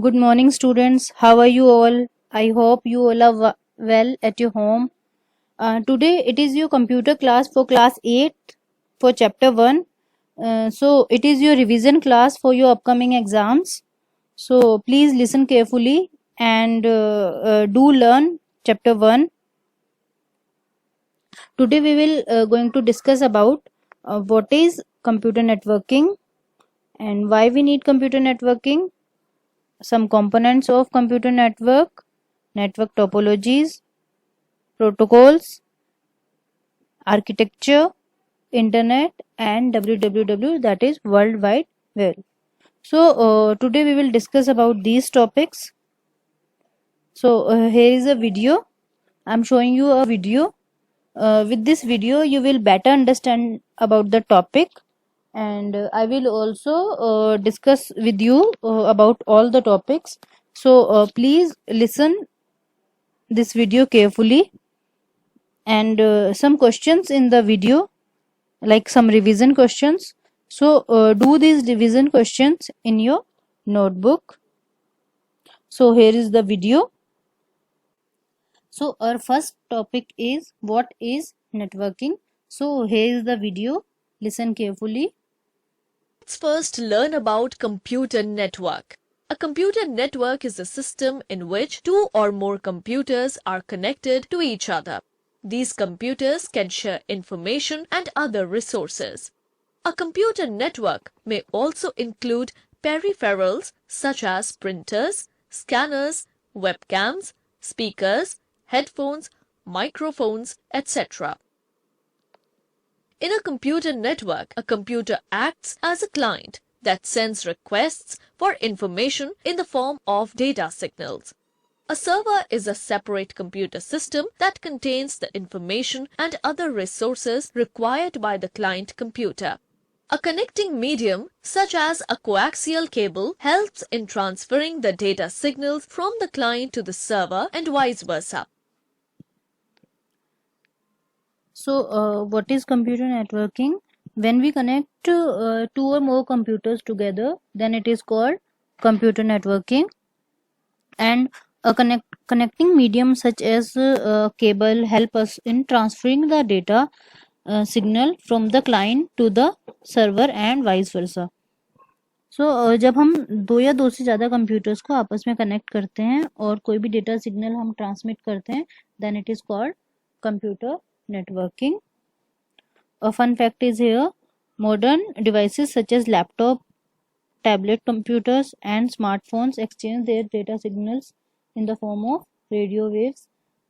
Good morning, students. How are you all? I hope you all are well at your home. Today it is your computer class for class 8 for chapter 1. So it is your revision class for your upcoming exams. So please listen carefully and do learn chapter 1. Today we will going to discuss about what is computer networking and why we need computer networking, some components of computer network, network topologies, protocols, architecture, internet, and www, that is World Wide Web. So today we will discuss about these topics. So here is a video. I'm showing you a video. With this video you will better understand about the topic, and I will also discuss with you about all the topics. So please listen this video carefully, and some questions in the video, like some revision questions. So do these revision questions in your notebook. So here is the video. So our first topic is what is networking. So here is the video. Listen carefully. Let's first learn about computer network. A computer network is a system in which two or more computers are connected to each other. These computers can share information and other resources. A computer network may also include peripherals such as printers, scanners, webcams, speakers, headphones, microphones, etc. In a computer network, a computer acts as a client that sends requests for information in the form of data signals. A server is a separate computer system that contains the information and other resources required by the client computer. A connecting medium, such as a coaxial cable, helps in transferring the data signals from the client to the server and vice versa. So what is computer networking? When we connect two or more computers together, then it is called computer networking. And a connecting medium such as cable help us in transferring the data signal from the client to the server and vice versa. So जब हम दो या दो से ज़्यादा computers को आपस में कनेक्ट करते हैं और कोई भी डेटा सिग्नल हम ट्रांसमिट करते हैं, then it is called computer networking. A fun fact is here: modern devices such as laptop, tablet computers, and smartphones exchange their data signals in the form of radio waves.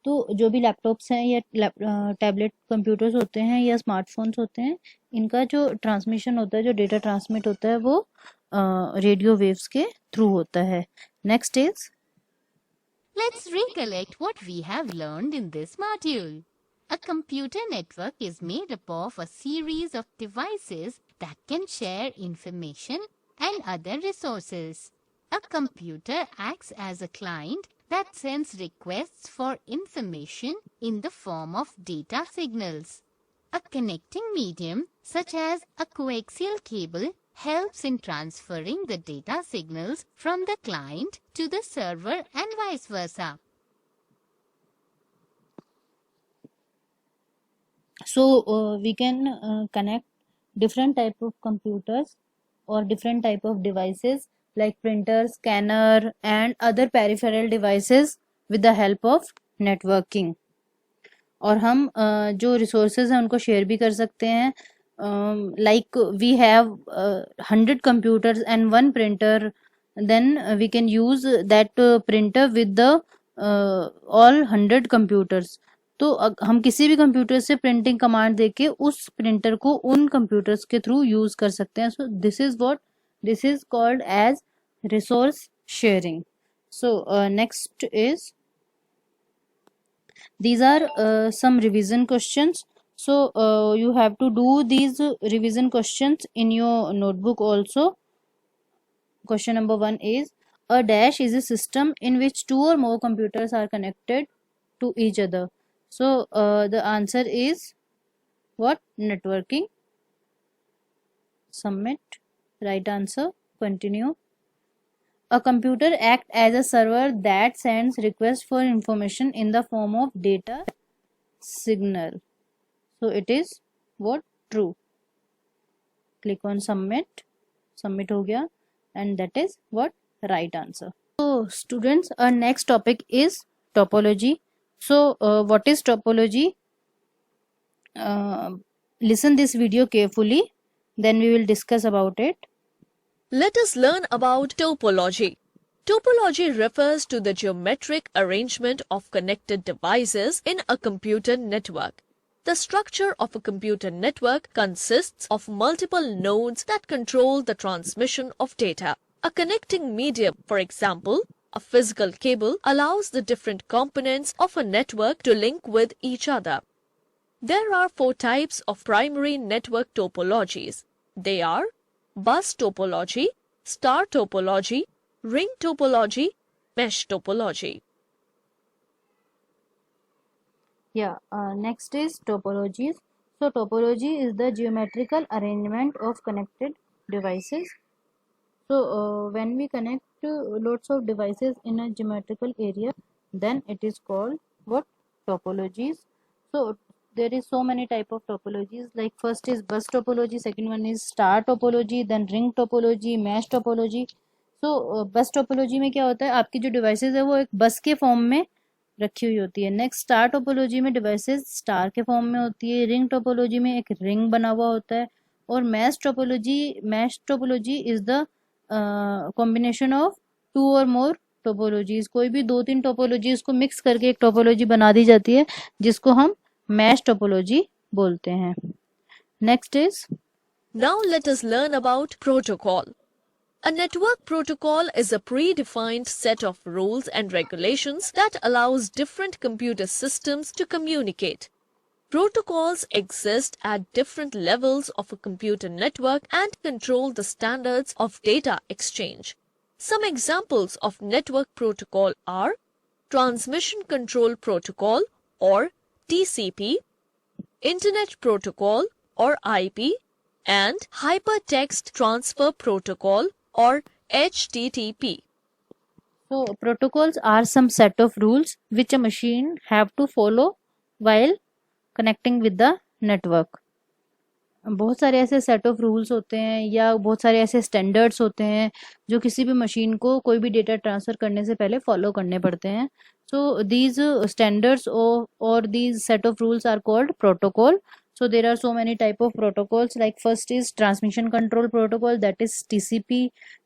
तो जो भी laptops हैं या tablet computers होते हैं या smartphones होते हैं, इनका जो ट्रांसमिशन होता है, जो डेटा ट्रांसमिट होता है, वो रेडियो वेव्स के थ्रू होता है. Next is Let's recollect what we have learned in this module. A computer network is made up of a series of devices that can share information and other resources. A computer acts as a client that sends requests for information in the form of data signals. A connecting medium, such as a coaxial cable, helps in transferring the data signals from the client to the server and vice versa. So we can connect different type of computers or different type of devices like printer, scanner, and other peripheral devices with the help of networking. और हम जो resources हैं उनको share भी कर सकते हैं. Like we have 100 computers and one printer, then we can use that printer with the all 100 computers. तो हम किसी भी कंप्यूटर से प्रिंटिंग कमांड देके उस प्रिंटर को उन कंप्यूटर्स के थ्रू यूज कर सकते हैं. So this is called as resource sharing. So next is, these are some revision questions. So you have to do these revision questions in your notebook also. Question number 1 is, a dash is a system in which two or more computers are connected to each other. So the answer is what? Networking. Submit. Right answer. Continue. A computer act as a server that sends requests for information in the form of data signal. So it is what? True. Click on submit. Submit हो गया, and that is what? Right answer. So students, our next topic is topology. So what is topology? Listen this video carefully, then we will discuss about it. Let us learn about topology. Topology refers to the geometric arrangement of connected devices in a computer network. The structure of a computer network consists of multiple nodes that control the transmission of data. A connecting medium, for example, a physical cable, allows the different components of a network to link with each other. There are 4 types of primary network topologies. They are bus topology, star topology, ring topology, mesh topology. Next is topologies. So topology is the geometrical arrangement of connected devices. So when we connect lots of devices in a geometrical area, then it is called what? Topologies. So there is so many type of topologies, like first is bus topology, second one is star topology, then ring topology, mesh topology. So बस topology में क्या होता है, आपकी जो devices है वो एक बस के फॉर्म में रखी हुई होती है. नेक्स्ट स्टार टोपोलॉजी में डिवाइसेस स्टार के फॉर्म में होती है. रिंग टोपोलॉजी में एक रिंग बना हुआ होता है. और mesh topology is the combination of 2 और मोर टोपोलॉजीज. कोई भी 2-3 टोपोलॉजीज को मिक्स करके एक टोपोलॉजी बना दी जाती है, जिसको हम मैश टोपोलॉजी बोलते हैं. Next is Now let us learn about protocol. A network protocol is a predefined set of rules and regulations that allows different computer systems to communicate. Protocols exist at different levels of a computer network and control the standards of data exchange. Some examples of network protocol are Transmission Control Protocol or TCP, Internet Protocol or IP, and Hypertext Transfer Protocol or HTTP. So protocols are some set of rules which a machine have to follow while connecting with the network. बहुत सारे ऐसे set of rules होते हैं या बहुत सारे ऐसे standards होते हैं जो किसी भी मशीन को कोई भी डेटा ट्रांसफर करने से पहले फॉलो करने पड़ते हैं. सो दीज स्टैंडर्ड्स और these set of rules are called protocol. So there are so many type of protocols, like first is transmission control protocol, that is TCP.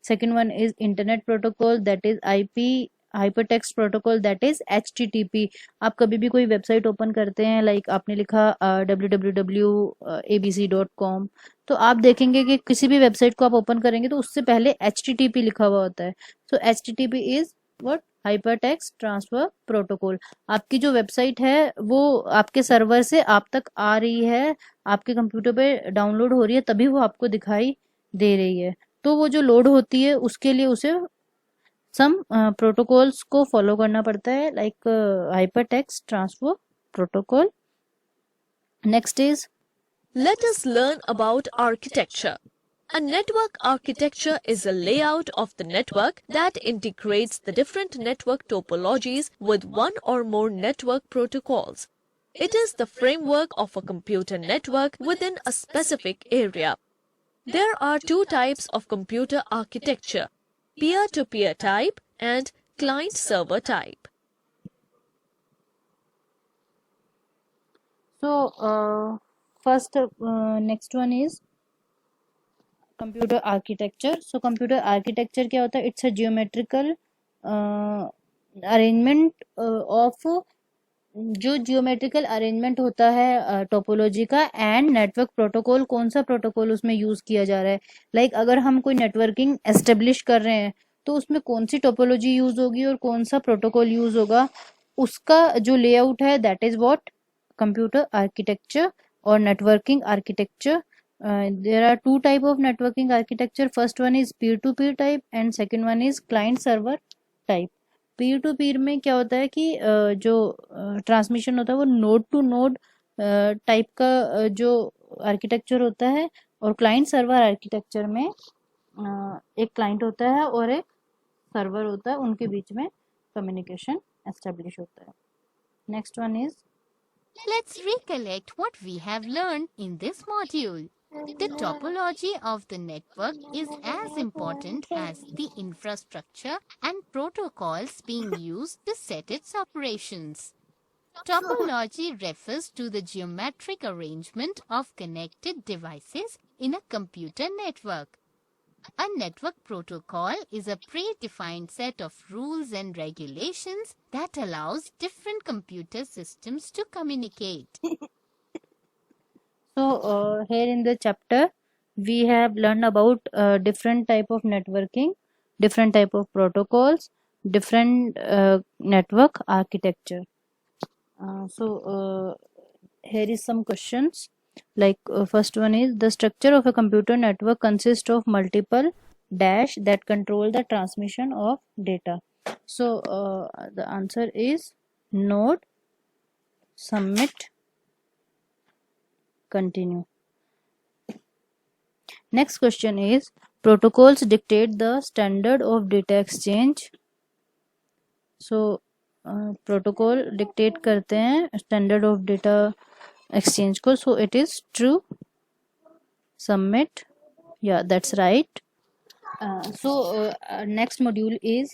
Second one is internet protocol, that is IP. hypertext protocol, that is HTTP. आप कभी भी कोई website open करते हैं, like आपने लिखा www.abc.com, तो आप देखेंगे कि किसी भी वेबसाइट को आप ओपन करेंगे तो उससे पहले HTTP लिखा हुआ होता है. सो HTTP is what? Hypertext transfer protocol. आपकी जो वेबसाइट है वो आपके सर्वर से आप तक आ रही है, आपके कंप्यूटर पे डाउनलोड हो रही है, तभी वो आपको दिखाई दे रही है. तो वो जो लोड होती है उसके लिए उसे सम प्रोटोकॉल्स को फॉलो करना पड़ता है, like hypertext transfer protocol. Next is Let us learn about architecture. A network architecture is a layout of the network that integrates the different network topologies with one or more network protocols. It is the framework of a computer network within a specific area. There are 2 types of computer architecture, peer-to-peer type and client-server type. So first next one is computer architecture. So computer architecture क्या होता है? It's a geometrical arrangement of जो geometrical arrangement होता है topology का, and network protocol. कौन सा protocol उसमें यूज किया जा रहा है, लाइक अगर हम कोई नेटवर्किंग एस्टेब्लिश कर रहे हैं तो उसमें कौन सी टोपोलॉजी यूज होगी और कौन सा प्रोटोकॉल यूज होगा, उसका जो लेआउट है, that is what? Computer architecture और networking architecture. there are 2 type of networking architecture. First one is peer to peer type and second one is client server type. Peer to peer में क्या होता है कि जो transmission होता है वो नोड टू नोड टाइप का जो आर्किटेक्चर होता है, और क्लाइंट सर्वर आर्किटेक्चर में एक क्लाइंट होता है और एक सर्वर होता है उनके बीच में कम्युनिकेशन एस्टेब्लिश होता है. Next one is Let's recollect what we have learned in this module. The topology of the network is as important as the infrastructure and protocols being used to set its operations. Topology refers to the geometric arrangement of connected devices in a computer network. A network protocol is a predefined set of rules and regulations that allows different computer systems to communicate. So here in the chapter we have learned about different type of networking, different type of protocols, different network architecture. So here is some questions. Like first one is, the structure of a computer network consists of multiple dash that control the transmission of data. So the answer is node, submit, continue. Next question is, protocols dictate the standard of data exchange. So protocol dictate करते हैं standard of data exchange को. So it is true. Submit. या that's right. So next module is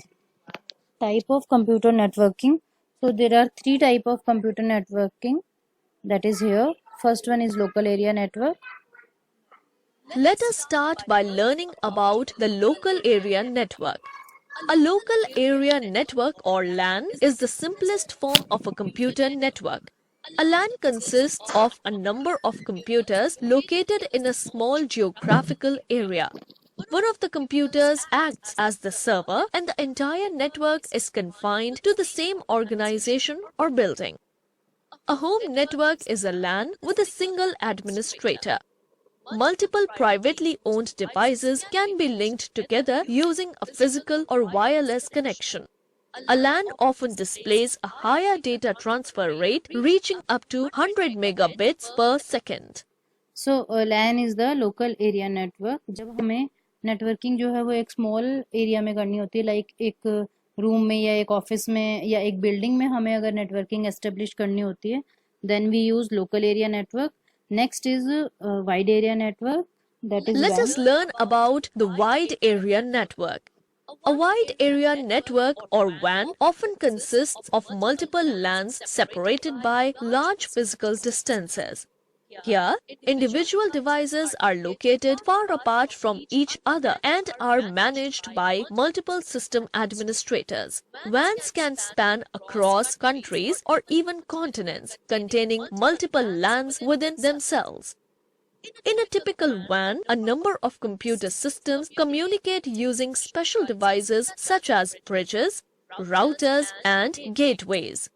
type of computer networking. So there are 3 type of computer networking that is here. First one is local area network. Let us start by learning about the local area network. A local area network or LAN is the simplest form of a computer network. A LAN consists of a number of computers located in a small geographical area. One of the computers acts as the server and the entire network is confined to the same organization or building. A home network is a LAN with a single administrator. Multiple privately owned devices can be linked together using a physical or wireless connection. A LAN often displays a higher data transfer rate reaching up to 100 megabits per second. So LAN is the local area network. जब हमें networking जो है वो एक small area में करनी होती है, लाइक एक रूम में या एक ऑफिस में या एक बिल्डिंग में हमें अगर नेटवर्किंग एस्टेब्लिश करनी होती है, then we use local area network. Next is wide area network. That is Let WAN. us learn about the wide area network. A wide area network or WAN often consists of multiple LANs separated by large physical distances. Here, individual devices are located far apart from each other and are managed by multiple system administrators. WANs can span across countries or even continents, containing multiple LANs within themselves. In a typical WAN, a number of computer systems communicate using special devices such as bridges, routers, and gateways.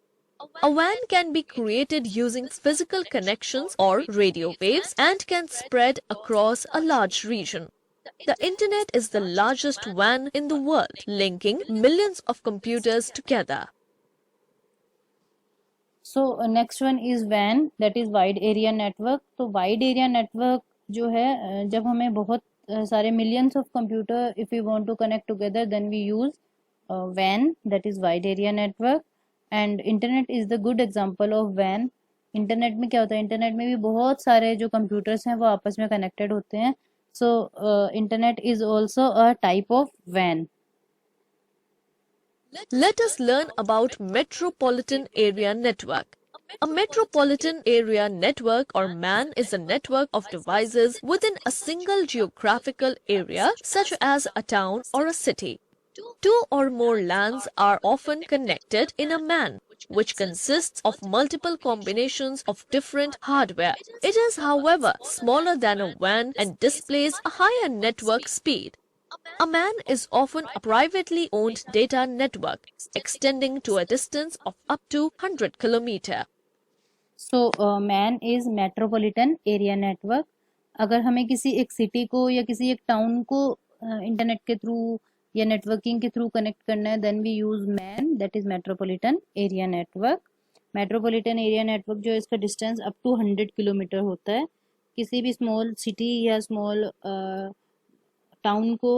A WAN can be created using physical connections or radio waves and can spread across a large region. The internet is the largest WAN in the world, linking millions of computers together. So next one is WAN, that is wide area network. तो wide area network जो है जब हमें बहुत सारे millions of computer if we want to connect together, then we use WAN, that is wide area network. And internet is the good example of WAN. Internet में क्या होता है, इंटरनेट में भी बहुत सारे जो कंप्यूटर्स हैं वो आपस में कनेक्टेड होते हैं. So internet is also a type of WAN. Let us learn about Metropolitan Area Network. A metropolitan area network or MAN is a network of devices within a single geographical area such as a town or a city. Two or more LANs are often connected in a MAN, which consists of multiple combinations of different hardware. It is, however, smaller than a WAN and displays a higher network speed. A MAN is often a privately owned data network, extending to a distance of up to 100 km. So man is metropolitan area network. अगर हमें किसी एक city को या किसी एक town को internet के थ्रू या नेटवर्किंग के थ्रू कनेक्ट करना है, then we use MAN, that is metropolitan area network. Metropolitan area network जो है इसका डिस्टेंस अप टू 100 किलोमीटर होता है. किसी भी स्मॉल सिटी या स्मॉल टाउन को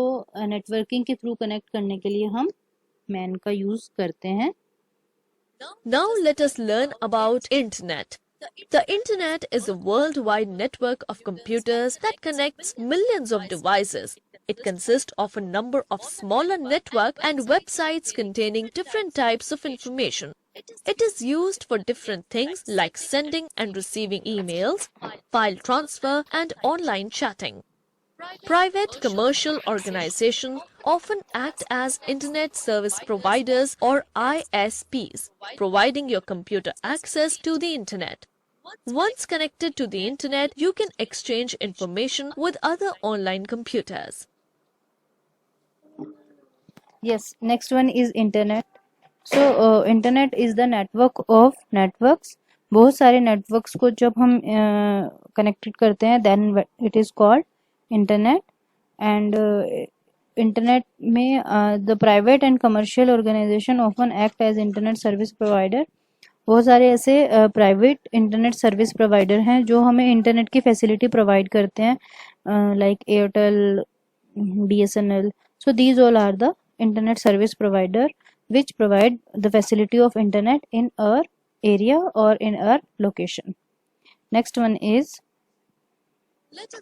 नेटवर्किंग के थ्रू कनेक्ट करने के लिए हम मैन का यूज करते हैं. Now let us learn about Internet. The Internet is a worldwide network of computers that connects millions of devices. It consists of a number of smaller network and websites containing different types of information. It is used for different things like sending and receiving emails, file transfer, and online chatting. Private commercial organizations often act as Internet Service Providers or ISPs, providing your computer access to the Internet. Once connected to the Internet, you can exchange information with other online computers. Yes, next one is internet. So internet is the network of networks. बहुत सारे networks को जब हम connected करते हैं then it is called internet. And internet में the private and commercial organization often act as internet service provider. बहुत सारे ऐसे प्राइवेट इंटरनेट सर्विस प्रोवाइडर हैं जो हमें इंटरनेट की फैसिलिटी प्रोवाइड करते हैं like Airtel, BSNL. So these all are the internet service provider which provide the facility of internet in our area or in our location. Next one is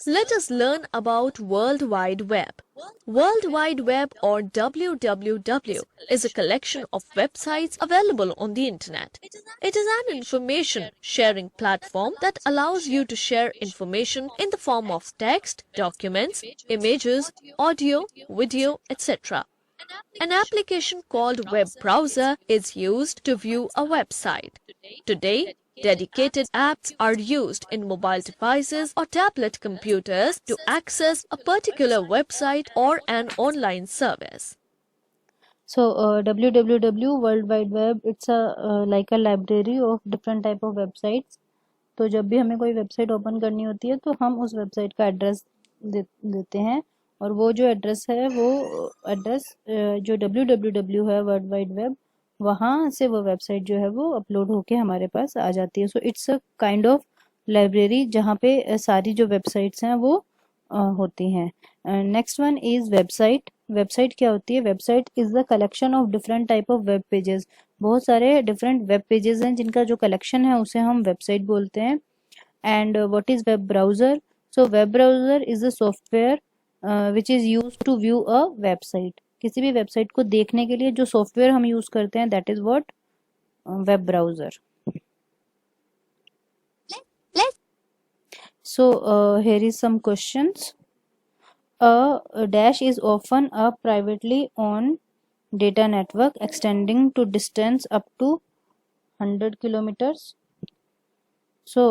Let us learn about World Wide Web. World Wide Web or WWW is a collection of websites available on the Internet. It is an information sharing platform that allows you to share information in the form of text, documents, images, audio, video, etc. An application called web browser is used to view a website. Today, dedicated apps are used in mobile devices or tablet computers to access a particular website or an online service. so WWW World Wide Web. It's a like a library of different type of websites. तो जब भी हमें कोई website open करनी होती है तो हम उस वेबसाइट का एड्रेस देते हैं और वो जो एड्रेस है वो एड्रेस जो WWW है वर्ल्ड वाइड वेब, वहाँ से वो वेबसाइट जो है वो अपलोड होके हमारे पास आ जाती है. So it's a kind of library जहाँ पे सारी जो वेबसाइट्स हैं वो होती हैं. Next one is website. Website क्या होती है? Website is the collection of different type of web pages. बहुत सारे डिफरेंट वेब पेजेस हैं जिनका जो कलेक्शन है उसे हम वेबसाइट बोलते हैं. And what is web browser? So web browser is a software which is use to view a website. किसी भी वेबसाइट को देखने के लिए जो सॉफ्टवेयर हम यूज करते हैं that is what web browser. So here is some questions. A dash is often a privately owned data network extending to distance up to 100 kilometers. So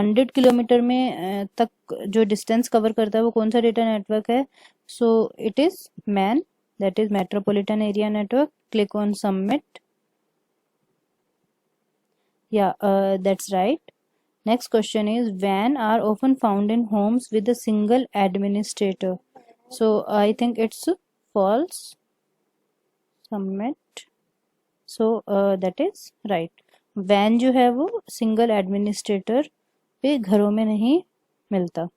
100 kilometre में तक जो डिस्टेंस कवर करता है वो कौन सा डेटा नेटवर्क है? So it is MAN, that is Metropolitan Area Network. Click on submit. Yeah, that's right. Next question is WAN are often found in homes with a single administrator. So I think it's false. Submit. So that is right. WAN जो है वो single administrator पे घरों में नहीं मिलता.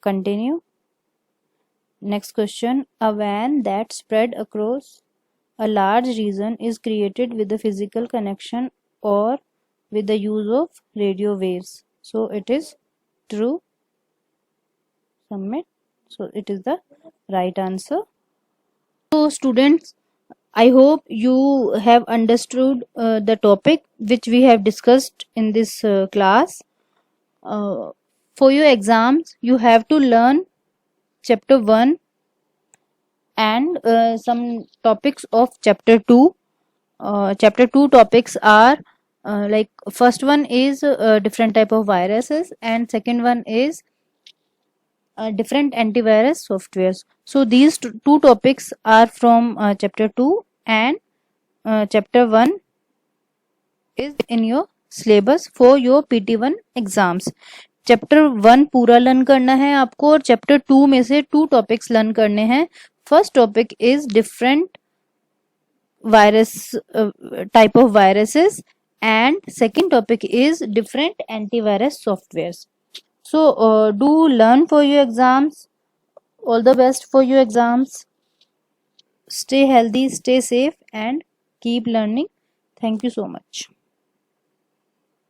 Continue. Next question. A WAN that spread across a large region is created with a physical connection or with the use of radio waves. So it is true. Submit. So it is the right answer. So students, I hope you have understood the topic which we have discussed in this class. For your exams, you have to learn chapter 1 and some topics of chapter 2. Chapter 2 topics are like first one is different type of viruses and second one is different antivirus softwares. So these two topics are from chapter 2 and chapter 1 is in your syllabus for your PT1 exams. Chapter 1 पूरा learn करना है आपको और chapter 2 में से 2 topics learn करने हैं. First topic is different virus type of viruses and second topic is different antivirus softwares. So do learn for your exams. All the best for your exams. Stay healthy, stay safe, and keep learning. Thank you so much.